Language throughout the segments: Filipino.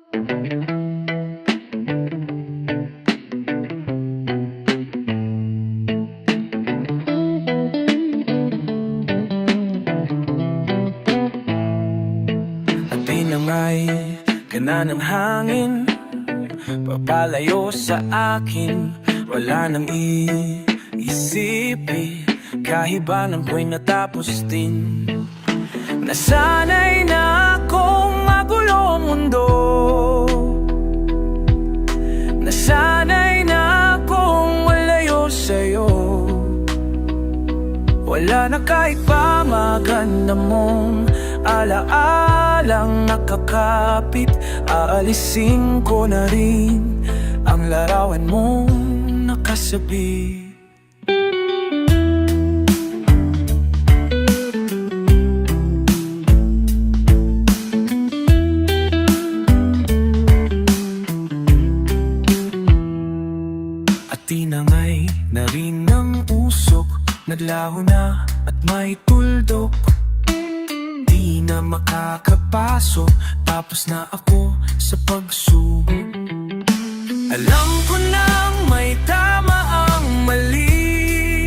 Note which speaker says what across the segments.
Speaker 1: At tinamay ka na ng hangin, papalayo sa akin. Wala nang iisipin, kahibanan ko'y natapos din. Nasanay na akong magulong mundo, nasanay na akong malayo sa'yo. Wala na kahit pa maganda mong alaalang nakakapit. Aalisin ko na rin ang larawan mong nakasabit. At tinangay na rin ng usok, naglaho na at may tuldok. Di na makakapasok, tapos na ako sa pagsubok. Alam ko nang may tama ang mali,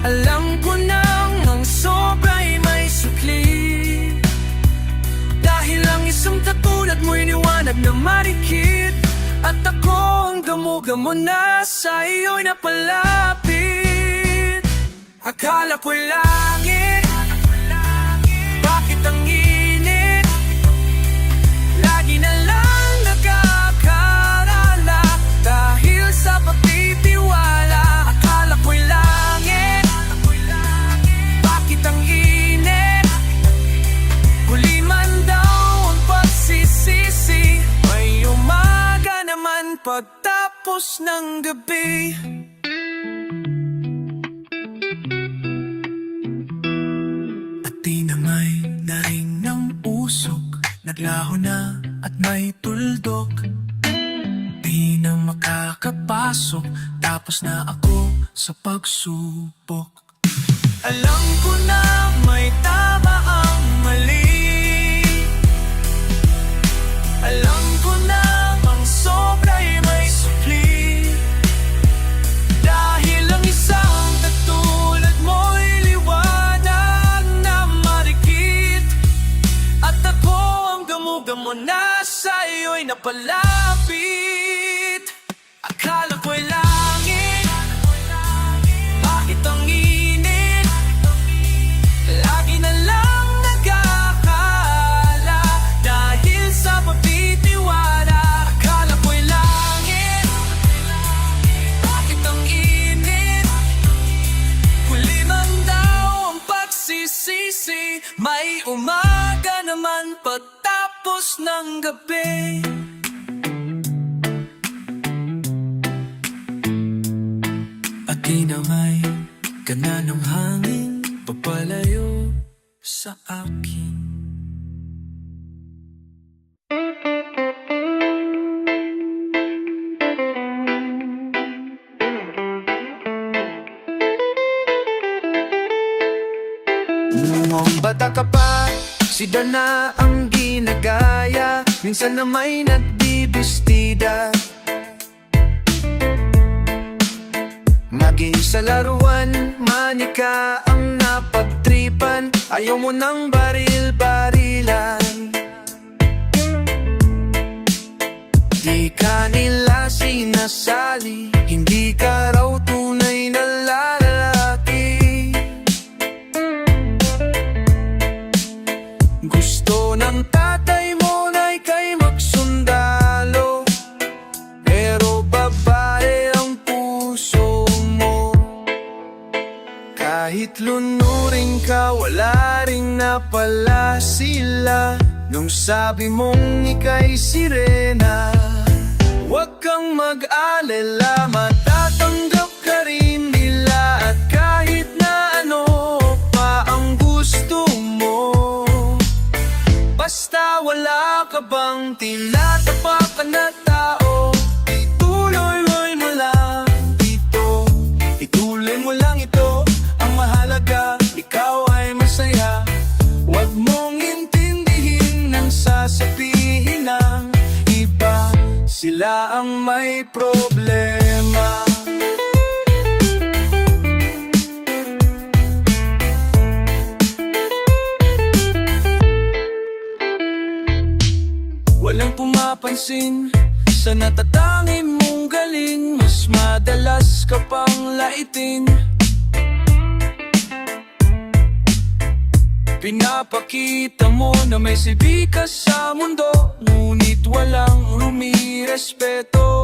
Speaker 1: alam ko nang ang sobra'y may sukli. Dahil ang isang katulad mo'y liwanag na marikit, at ako ang gamo-gamo na sa iyo'y napalapit. Akala ko'y langit, bakit ang init? Lagi na lang nagkakarala dahil sa pagtitiwala. Akala ko'y langit, bakit ang init? Huli man daw ang pagsisisi, may umaga naman pagtapos ng gabi. At tinamay na rin ng usok, naglaho na at may tuldok. Di na makakapasok, tapos na ako sa pagsubok. Alam ko na may tama ang mali, alam ko na ang sobra'y may sukli. Dahil ang isang katulad mo'y liwanag na marikit, at ako ang gamo-gamo na sa iyo'y napalapit. Akala ko'y langit, bakit ang init? Lagi na lang nagkakala dahil sa pagtitiwala. Akala ko'y langit, bakit ang init? Huli man daw ang pagsisisi, may umaga naman pagtapos ng gabi. At tinamay ka na ng hangin, papalayo sa akin. Noong bata ka pa, sida na ang ginagaya, minsan na may nagbibistida. Maging sa laruan, manika ang napagtripan, ayaw mo ng baril-barilan. Di ka nila sinasali, hindi ka raw tunay na lalaki. Gusto ng tatay mo na ika'y magsundalo, pero babae ang puso mo. Kahit lunurin ka, wala ring napala sila nung sabi mong ika'y sirena. Huwag kang mag-alala, matatanggap ka rin nila, at kahit na ano pa ang gusto mo, basta wala ka bang tinatapakan na tao, ituloy mo lang ito, ituloy mo lang ito. Ang mahalaga, ikaw ay masaya, huwag mong intindihin ang sasabihin. sila ang may problema. Walang pumapansin sa natatangi mong galing, mas madalas ka pang laitin. Pinapakita mo na may silbi ka sa mundo, ngunit walang rumirespeto.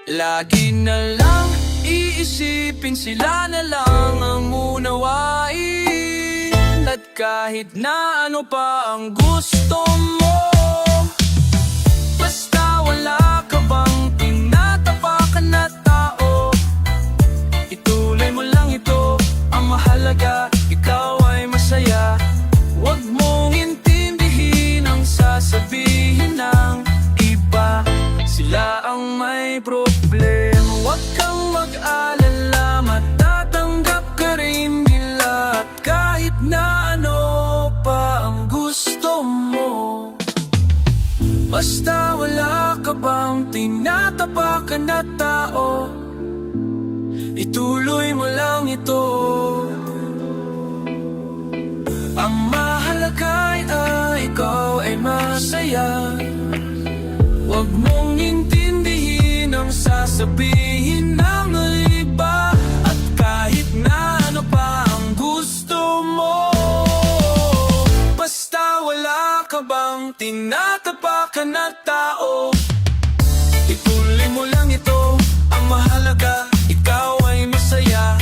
Speaker 1: Lagi na lang iisipin, sila na lang ang unawain. At kahit na ano pa ang gusto mo, basta wala ka bang tinatapakan na tao, ituloy mo lang ito, ang mahalaga, ikaw ay masaya. Huwag mong intindihin ang sasabihin ng iba, sila ang may problema. Huwag kang mag-alala, matatanggap ka rin nila. At kahit na ano pa ang gusto mo, basta wala ka bang tinatapakan na tao, ituloy mo lang ito. Ang mahalaga ay ikaw ay masaya. Huwag mong intindihin ang sasabihin ng iba. At kahit na ano pa ang gusto mo, basta wala ka bang tinatapakan na tao, ituloy mo lang ito. Ang mahalaga, ikaw ay masaya.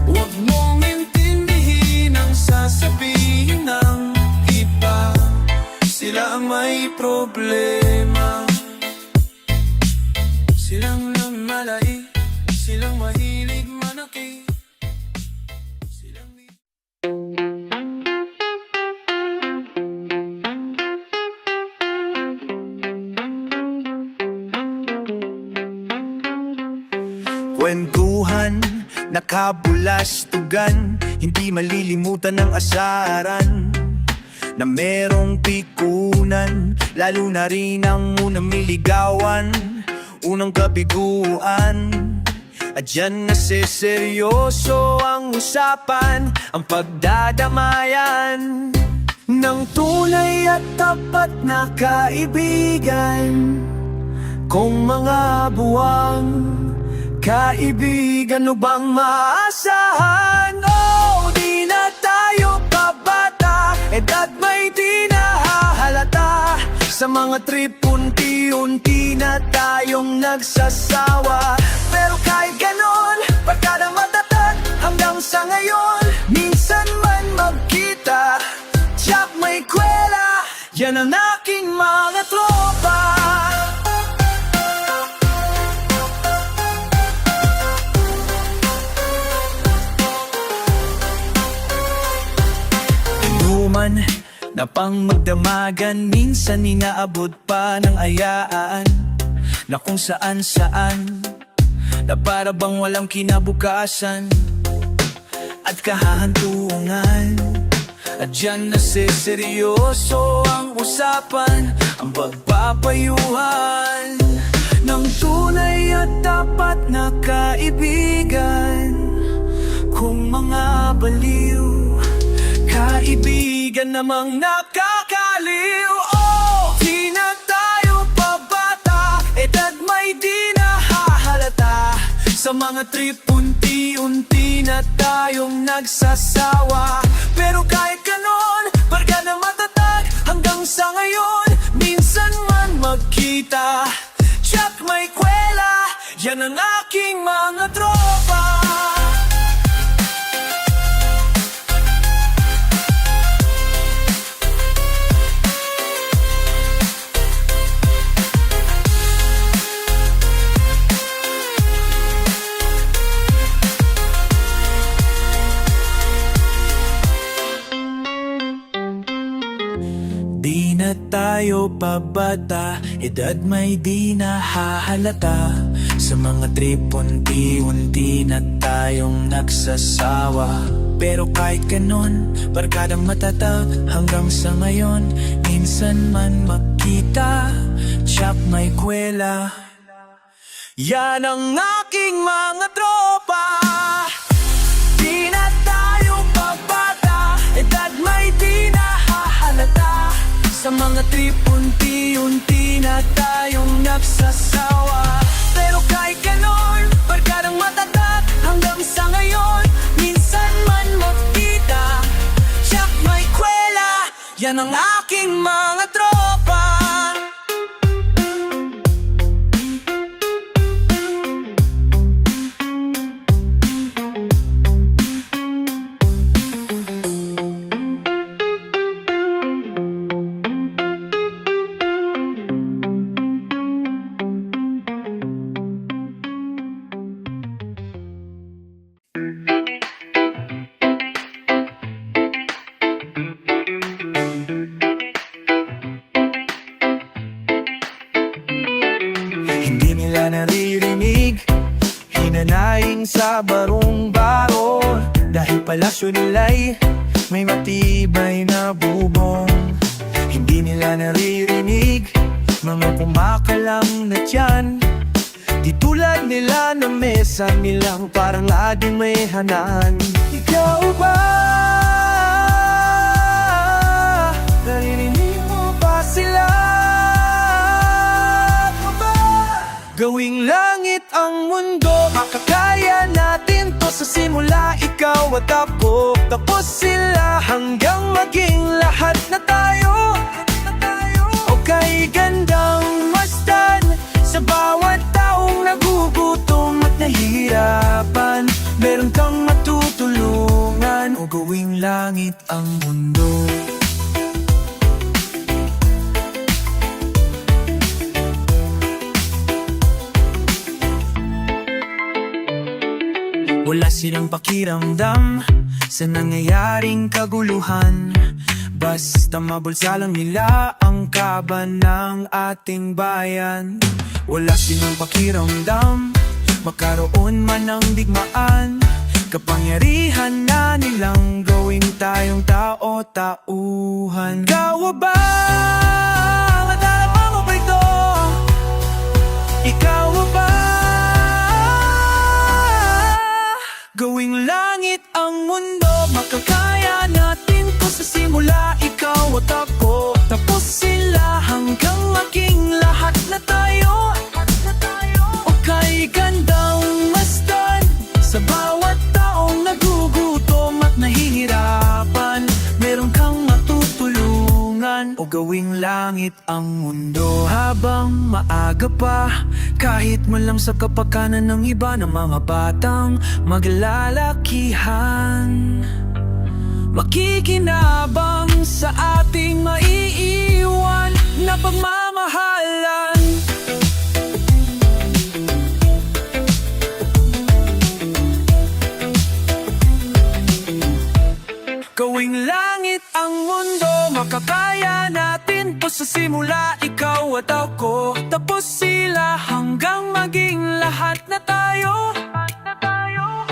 Speaker 1: Huwag mong intindihin ang sasabihin ng iba, sila ang may problema. Silang namalai, silang mahilig manaki, silang
Speaker 2: kwentuhan, nakabulastugan, hindi malilimutan ng asaran na merong pikunan, lalo na rin ang unang miligawan, unang kabiguan. At dyan nasiseryoso ang usapan, ang pagdadamayan ng tunay at tapat na kaibigan. Kung mga buwang kaibigan, ano bang maasahan? Oh, di na tayo kabata, edad may di nahahalata. Sa mga trip, unti-unti na tayong nagsasawa. Pero kahit ganon, pagka na matatag hanggang sa ngayon, minsan man magkita, tsak may kwela, yan ang aking mga tropa. Inuman na pang magdamagan, minsan inaabot pa ng ayaan na kung saan-saan, na para bang walang kinabukasan at kahahantungan. At dyan nasiseryoso ang usapan, ang pagpapayuhan ng tunay at tapat na kaibigan. Kung mga baliw, kaibigan namang nakakaliw. Oh, di na tayo pabata, edad may di nahahalata. Sa mga trip, unti-unti na tayong nagsasawa. Pero kahit ganon, barga na matatag hanggang sa ngayon, minsan man magkita, tsak may kwela, yan ang aking mga tropa. Di na tayo pabata, edad may di nahahalata. Sa mga trip, unti-unti na tayong nagsasawa. Pero kahit ganon, barkadang matatag hanggang sa ngayon, minsan man magkita, siyak may kwela. Yan ang aking mga tropa. Di na tayo pabata, edad may di nahahalata. Sa mga trip unti-unti na tayong nagsasawa. Pero kahit ganon, barkadang matatag hanggang sa ngayon. Minsan man magkita, siyak may kwela. Yan ang aking mga tropa. Hindi nila naririnig, hinanaing sa barong-baro. Dahil palasyo nila'y may matibay na bubong. Hindi nila naririnig, mga kumakalam na tiyan. Di tulad nila na mesa nilang parang ading may hanan. Ikaw ba? Naririnig mo ba sila? Gawing langit ang mundo, makakaya natin to sa simula. Ikaw at ako, tapos sila hanggang maging lahat na tayo. O kay gandang masdan, sa bawat taong nagugutom at nahihirapan, meron kang matutulungan. O gawing langit ang mundo. Wala silang pakiramdam sa nangyayaring kaguluhan. Basta mabulsa lang nila ang kaban ng ating bayan. Wala silang pakiramdam, makaroon man ng digmaan. Kapangyarihan na nilang gawing tayong tao-tauhan. Ikaw ba? Madama mo ba ito? Ikaw ba? Gawing langit ang mundo, makakaya natin to sa simula. Ikaw at ako, tapos sila hanggang maging lahat na tayo. O kay gandang masdan, sa bawat taong nagugutom at nahihirapan, meron kang matutulungan. O gawing langit ang mundo. Habang maaga pa, kahit man lang sa kapakanan ng iba ng mga batang maglalakihan, makikinabang sa ating maiiwan na pagmamahalan. Gawing langit ang mundo, makakaya natin to sa simula. Ikaw at ako, tapos sila hanggang maging lahat na tayo.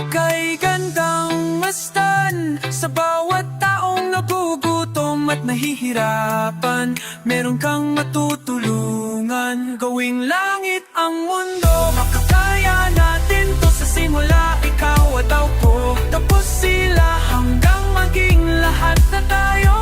Speaker 2: Kay gandang masdan, sa bawat taong nagugutom at nahihirapan, meron kang matutulungan. Gawing langit ang mundo, makakaya natin to sa simula. Ikaw at ako, tapos sila hanggang maging lahat na tayo.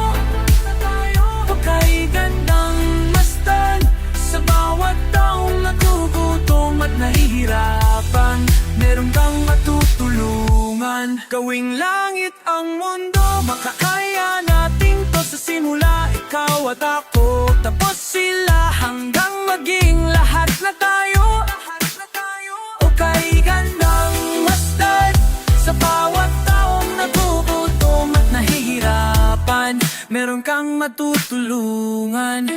Speaker 2: Kay gandang masdan, sa bawat taong nagugutom at nahihirapan, meron kang matutulungan. Gawing langit ang mundo, makakaya natin to sa simula. Ikaw at ako, tapos sila hanggang maging lahat na tayo. O kay gandang masdan, sa bawat taong nagugutom at nahihirapan, meron kang matutulungan.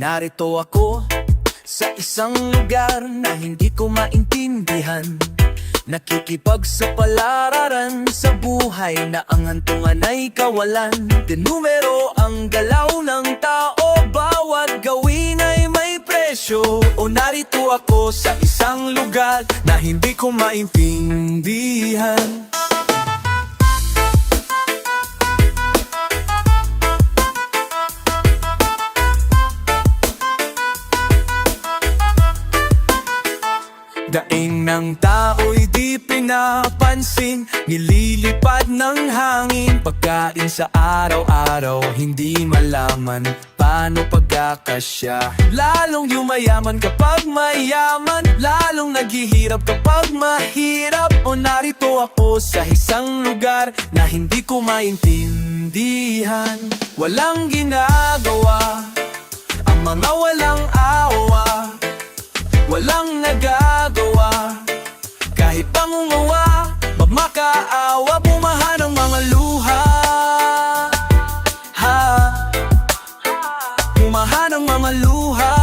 Speaker 2: Narito ako sa isang lugar na hindi ko maintindihan. Nakikipagsapalaran sa buhay na ang hantungan ay kawalan. Dinumero ang galaw ng tao, bawat gawin ay may presyo. O narito ako sa isang lugar na hindi ko maintindihan. Daing ng tao'y di pinapansin, nililipad ng hangin. Pagkain sa araw-araw, hindi malaman paano pagkakasya. Lalong yumayaman kapag mayaman, lalong naghihirap kapag mahirap. O narito ako sa isang lugar na hindi ko maintindihan. Walang ginagawa ang mga walang awa, walang nagagawa, kahit pangungawa, magmakaawa, bumaha ng mga luha. Bumaha ng mga luha.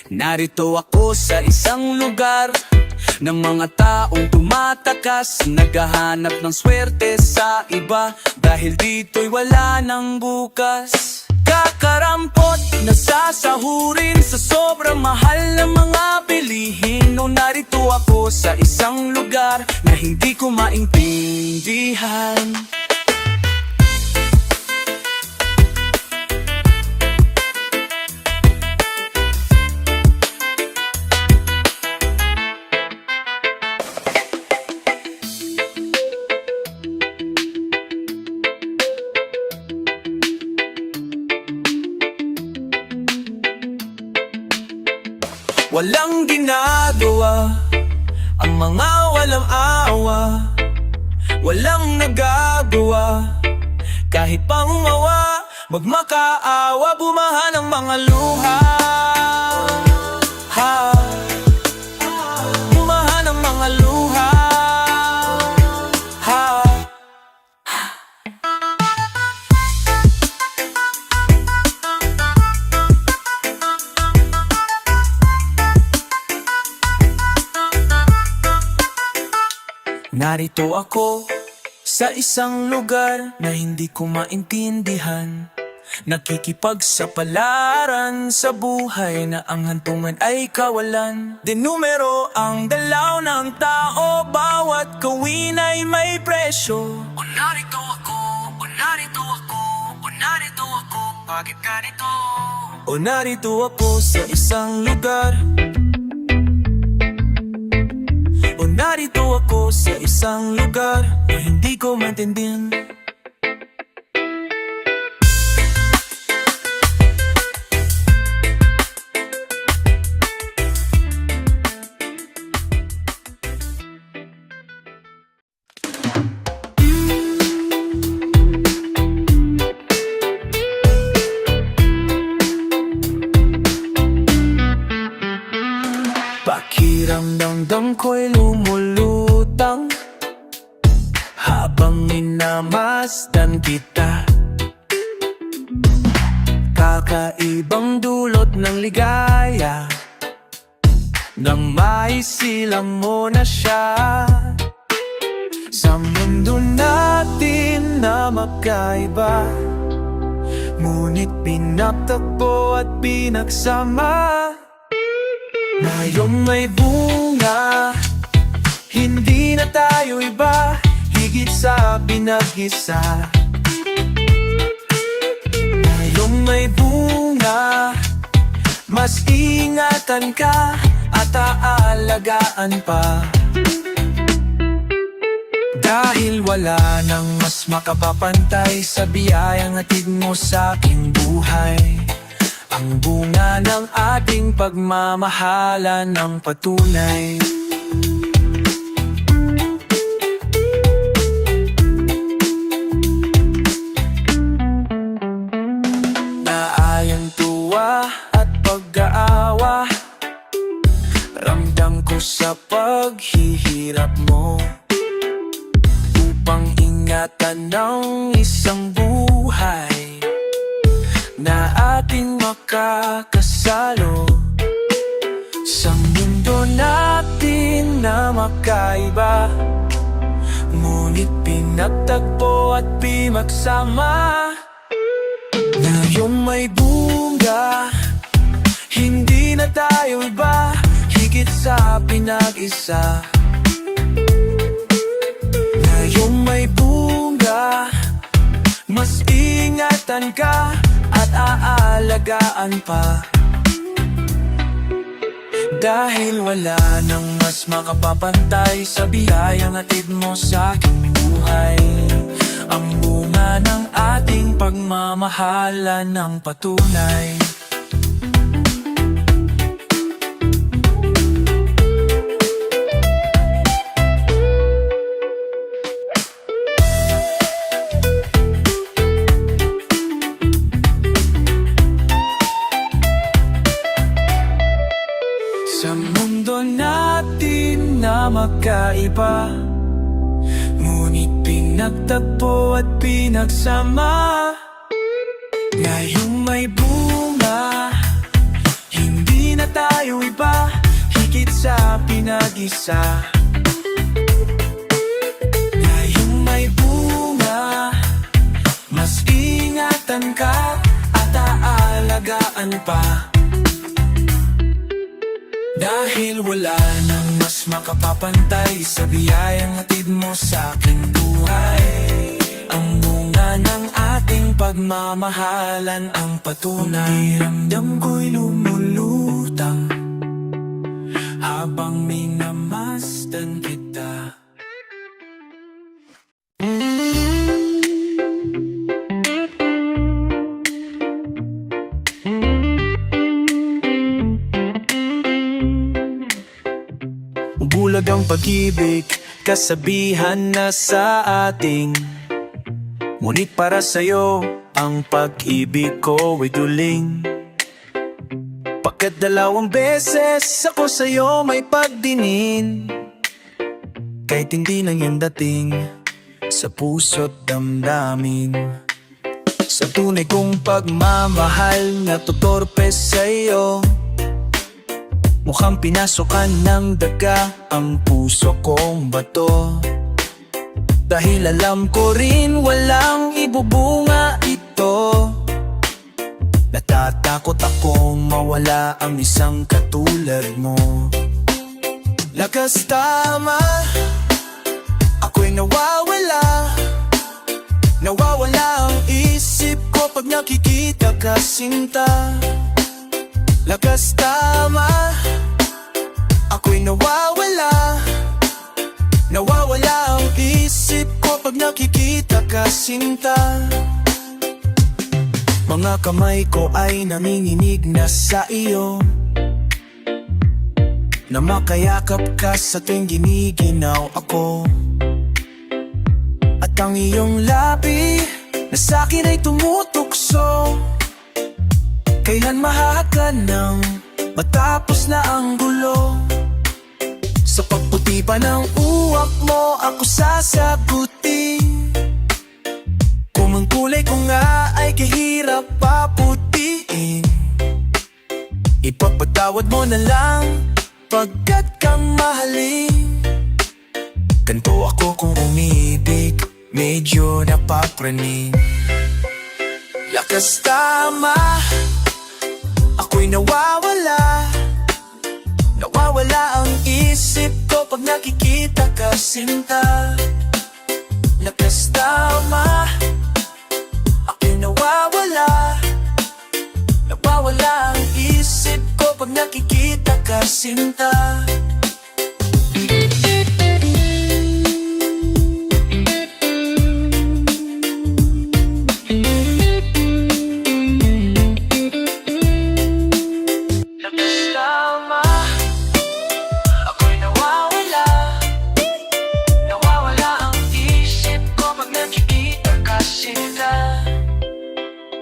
Speaker 2: Narito ako sa isang lugar ng mga taong tumatakas, naghahanap ng swerte sa iba, dahil dito'y wala ng bukas. Kakarampot, nasasahurin sa sobrang mahal ng mga bilihin. O narito ako sa isang lugar na hindi ko maintindihan. Walang ginagawa ang mga walang awa, walang nagagawa, kahit pangumawa, magmakaawa, bumaha ng mga luha. Bumaha ng mga luha. Narito ako sa isang lugar na hindi ko maintindihan. Nakikipagsapalaran sa buhay na ang hantungan ay kawalan. Dinumero ang dalaw ng tao, bawat gawin ay may presyo. O narito ako, o narito ako, o narito ako, bakit ganito? O narito ako sa isang lugar, o narito ako sa isang lugar na hindi ko maintindihan. Pakiramdam ko'y lumulutang habang minamasdan kita. Kakaibang dulot ng ligaya nang maisilang mo na siya. Sa mundo natin na magkaiba, ngunit pinagtagpo at pinagsama. Ngayong may bunga, hindi na tayo iba, higit sa pinag-isa. Ngayong may bunga, mas ingatan ka at aalagaan pa. Dahil wala nang mas makapapantay sa biyayang hatid mo sa aking buhay. Ang bunga ng ating pagmamahalan ng patunay. Naayang tuwa at pag-aawa, ramdam ko sa paghihirap hanap mo upang ingatan ng isang buhay na ating makakasalo sa mundo natin na magkaiba, ngunit pinagtagpo at pinagsama. Ngayon may bunga, hindi na tayo iba, higit sa pinag-isa. Ngayon may bunga, mas ingatan ka at aalagaan pa. Dahil wala nang mas makapapantay sa biyayang hatid mo sa aking buhay. Ang bunga ng ating pagmamahalan ng patunay. Sa mundo natin na magkaiba, ngunit pinagtagpo at pinagsama. Ngayong may bunga, hindi na tayo iba, higit sa pinag-isa. Ngayong may bunga, mas ingatan ka at aalagaan pa. Dahil wala nang mas makapapantay sa biyayang hatid mo sa aking buhay. Ang bunga ng ating pagmamahalan ang patunay. Ramdam ko'y lumulutang habang minamasdan kita. Bulag ang pag-ibig, kasabihan na sa ating. Ngunit para sa'yo, ang pag-ibig ko ay duling. Pagkat 2 beses ako sa'yo may pagdinin, kahit hindi nang yung dating sa puso't damdamin. Sa tunay kong pagmamahal na tutorpe sa'yo, mukhang pinasokan ng daga ang puso kong bato. Dahil alam ko rin walang ibubunga ito, natatakot akong mawala ang isang katulad mo. Lakas tama, ako'y nawawala. Nawawala ang isip ko pag nakikita ka, sinta. Lakas tama, ako'y nawawala. Nawawala ang isip ko pag nakikita ka, sinta. Mga kamay ko ay nanginginig na sa iyo, na makayakap ka sa tuwing giniginaw ako. At ang iyong labi na sa'kin ay tumutukso, kailan mahahagan ng matapos na ang gulo. Sa pagputi pa ng uwak mo ako sasagutin, kung ang kulay ko nga ay kahirap paputiin. Ipapatawad mo na lang pagkat kang mahalin. Ganto ako kung umibig, medyo napapraning. Lakas tama, ako'y nawawala. Nawawala ang isip ko pag nakikita ka, sinta. Lakas tama, ako'y nawawala. Nawawala ang isip ko pag nakikita ka, sinta.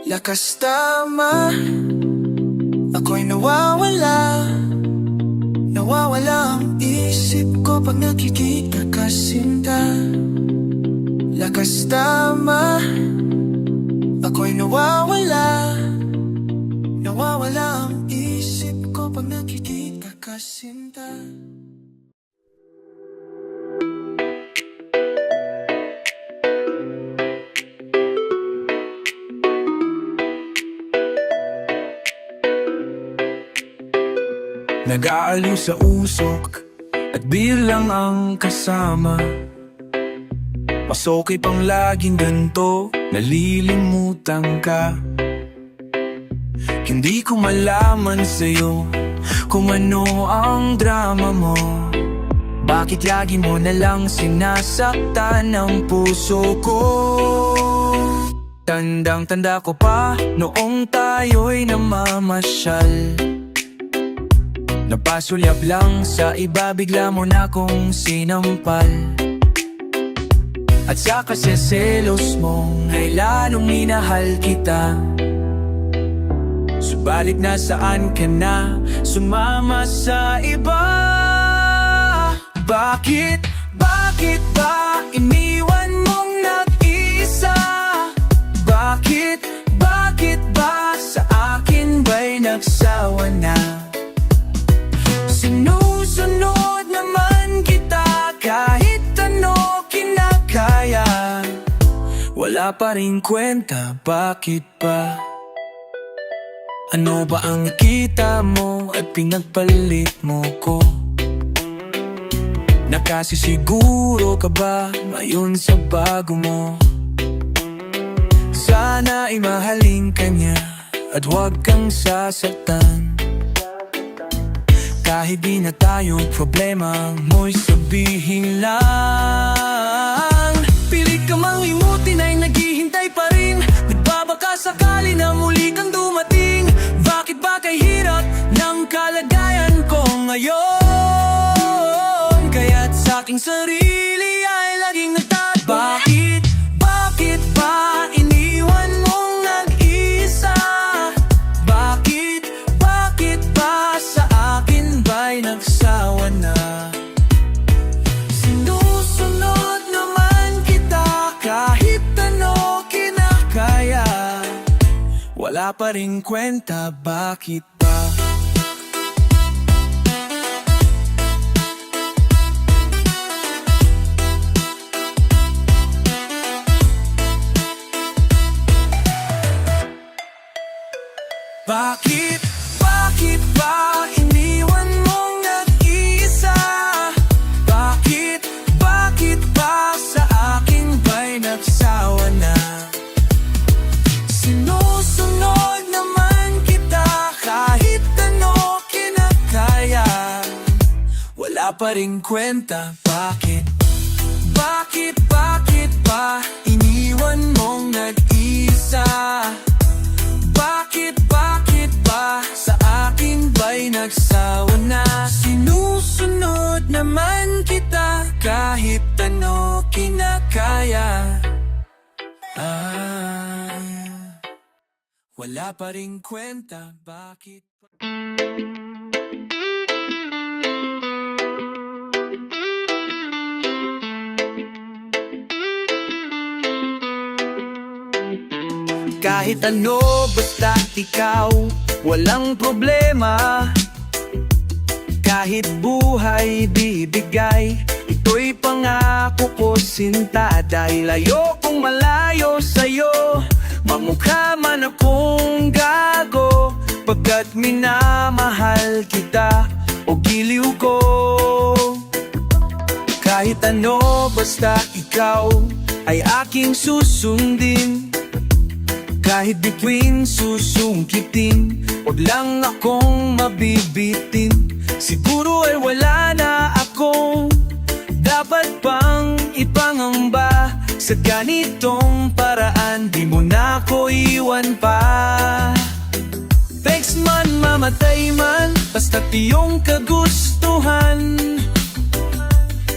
Speaker 2: Lakas tama, ako'y nawawala. Nawawala ang isip ko ko pag nakikita ka sinta. Lakas tama, ako'y nawawala. Nawawala ang isip ko pag nakikita ka sinta.
Speaker 1: Nag-aaliw sa usok at bilang ang kasama. Mas okay pang laging ganito, nalilimutan ka. Hindi ko malaman sa'yo kung ano ang drama mo. Bakit lagi mo nalang sinasaktan ang puso ko? Tandang-tanda ko pa noong tayo'y namamasyal. Napasulyap lang sa iba, bigla mo na kong sinampal. At sa kaseselos mong ay lalong minahal kita. Subalit nasaan ka na, sumama sa iba? Bakit ba iniwan mong nag-iisa? Bakit ba sa akin ba'y nagsawa na? Sinusunod naman kita kahit ano kinakaya. Wala pa rin kwenta, bakit ba? Ano ba ang kita mo at pinagpalit mo ko? Nakasisiguro ka ba ngayon sa bago mo? Sana ay mahalin ka niya at huwag kang sasaktan. Kahit di na tayo problema, mo'y sabihin lang. Pilit ka mang limutin ay naghihintay pa rin. Nagbabaka sakali na muli kang dumating. Bakit ba kay hirap ng kalagayan ko ngayon? Kaya't sa aking sarili ay laging nagtatanong, bakit ba iniwan mong nag-isa? Bakit ba sa akin ba'y nagsawa na? Sinusunod naman kita kahit ano kinakaya. Wala pa rin kwenta, bakit ba? Bakit ba iniwan mong nag-iisa? Bakit ba sa akin ba'y nagsawa na? Sinusunod naman kita kahit ano kinakaya. Wala pa rin kwenta, bakit ba iniwan mong nag-isa? Bakit ba sa akin ba'y nagsawa na? Sinusunod naman kita kahit ano kinakaya. Wala pa rin kwenta, bakit ba? Kahit ano, basta't ikaw, walang problema. Kahit buhay bibigay, ito'y pangako ko sinta. Dahil ayokong malayo sa'yo, mamukha man akong gago. Pagkat minamahal kita o giliw ko. Kahit ano, basta ikaw ay aking susundin. Kahit bituin susungkitin, huwag lang akong mabibitin. Siguro ay wala na akong dapat pang ipangamba. Sa ganitong paraan, di mo na ko iwan pa. Thanks man, mamatay man, basta't iyong kagustuhan.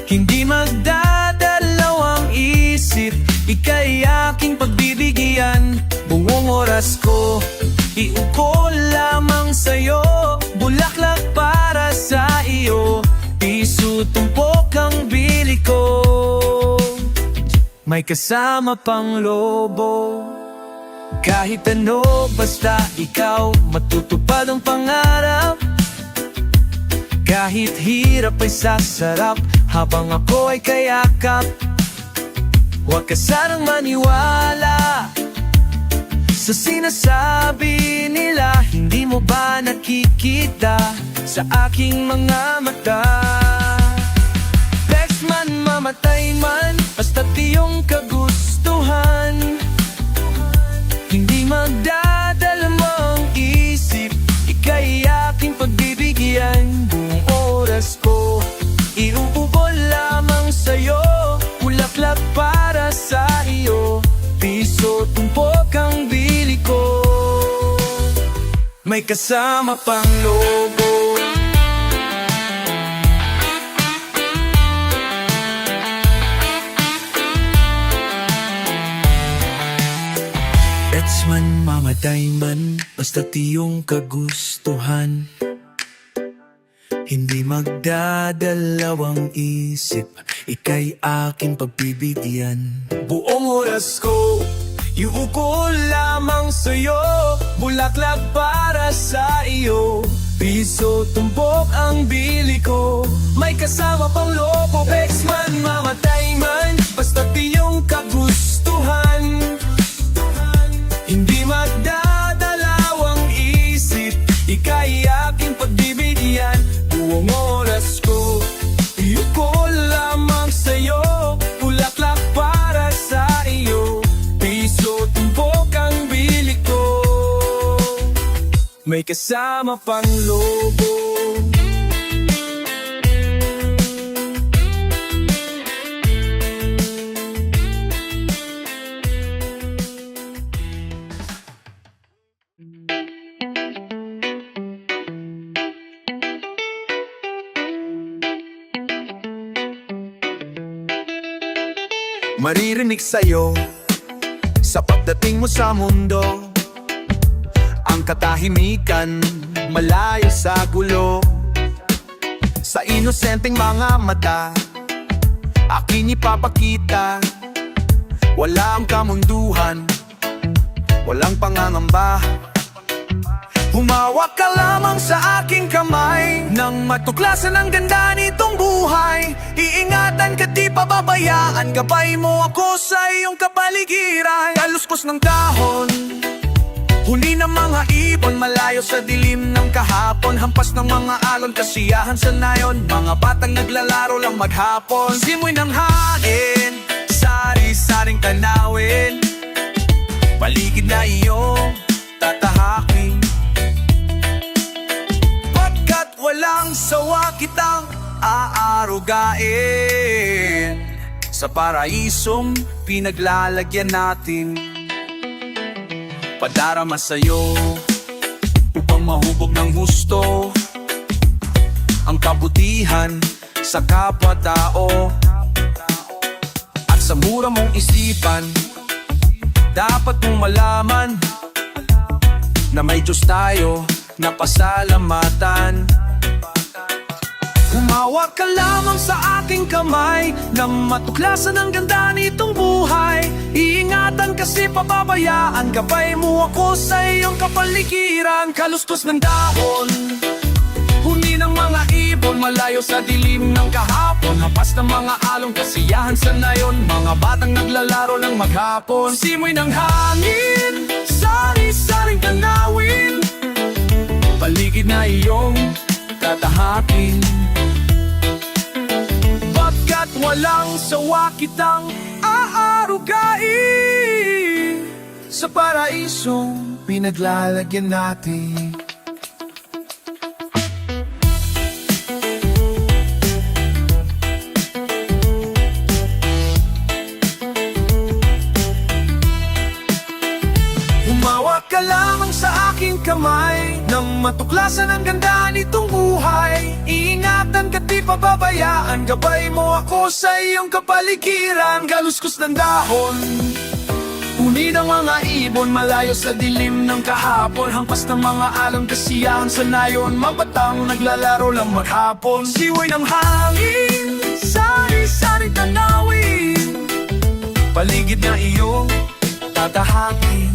Speaker 1: Hindi magdadalawang isip, ika'y aking pagbibigyan. Buong oras ko, iukol lamang sa'yo. Bulaklak para sa iyo, piso
Speaker 2: Piso tumpok ang bili ko, may kasama pang lobo. Kahit ano, basta ikaw, matutupad ang pangarap. Kahit hirap ay sasarap, habang ako ay kayakap. Huwag ka sanang maniwala sa sinasabi nila. Hindi mo ba nakikita sa aking mga mata? Best man, mamatay man, basta't iyong kagustuhan. Hindi magdadala mong isip, ika'y aking pagbibigyan. Buong oras ko, iuubol lamang sa'yo. Bulaklak para sa iyo, piso tumpok ang bili ko, may kasama pang lobo. Pets man, mamatay man, basta't iyong kagustuhan. Hindi magdadalawang isip, ika'y aking pagbibigyan. Buong oras ko, iukol lamang sa'yo. Bulaklak para sa iyo, piso tumpok ang bili ko, may kasama pang lobo. Bex man, mamatay man, basta't iyong kagustuhan. Hindi magdadalawang isip, ika'y aking pagbibigyan. Buong oras ko, iukol lamang sa'yo. Bulaklak para sa iyo, piso tumpok ang bili ko, may kasama pang lobo. Maririnig sa'yo sa pagdating mo sa mundo, ang katahimikan malayo sa gulo. Sa inosenteng mga mata, aking ipapakita, walang kamunduhan, walang pangangamba. Humawak ka lamang sa aking kamay, nang matuklasan ang ganda nitong buhay. Iingatan ka, di pababayaan, gabay mo ako sa iyong kapaligiran. Kaluskos ng dahon, huni ng mga ibon, malayo sa dilim ng kahapon. Hampas ng mga alon, kasiyahan sa nayon, mga batang naglalaro lang maghapon. Simoy ng hangin, sari-saring tanawin, paligid na iyong tatahakin. Walang sawa kitang aarugain, sa paraisong pinaglalagyan natin. Padarama sa'yo upang mahubog ng husto ang kabutihan sa kapwa-tao. At sa mura mong isipan, dapat mong malaman na may Diyos tayo na pasalamatan. Humawak ka lamang sa aking kamay, nang matuklasan ang ganda nitong buhay. Iingatan kasi pababayaan, gabay mo ako sa iyong kapaligiran. Kalustos ng dahon, huni ng mga ibon, malayo sa dilim ng kahapon. Hampas ng mga along, kasiyahan sa nayon, mga batang naglalaro ng maghapon. Simoy ng hangin, sari-saring tanawin, paligid na iyong tatahakin. At walang sawa kitang aarugain, sa paraisong pinaglalagyan natin. Humawak ka lamang sa aking kamay, nang matuklasan ang ganda nitong buhay. Iingatan ka, di pababayaan, gabay mo ako sa iyong kapaligiran. Kaluskos ng dahon, huni ng mga ibon, malayo sa dilim ng kahapon. Hampas ng mga alon, kasiyahan sa nayon, mga batang naglalaro lang maghapon. Siway ng hangin, Sari-sari tanawin, paligid na iyong tatahakin.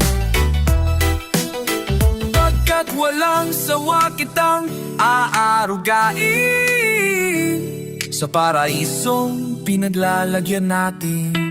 Speaker 2: Pagkat walang sawa kitang aarugain sa paraisong pinaglalagyan natin.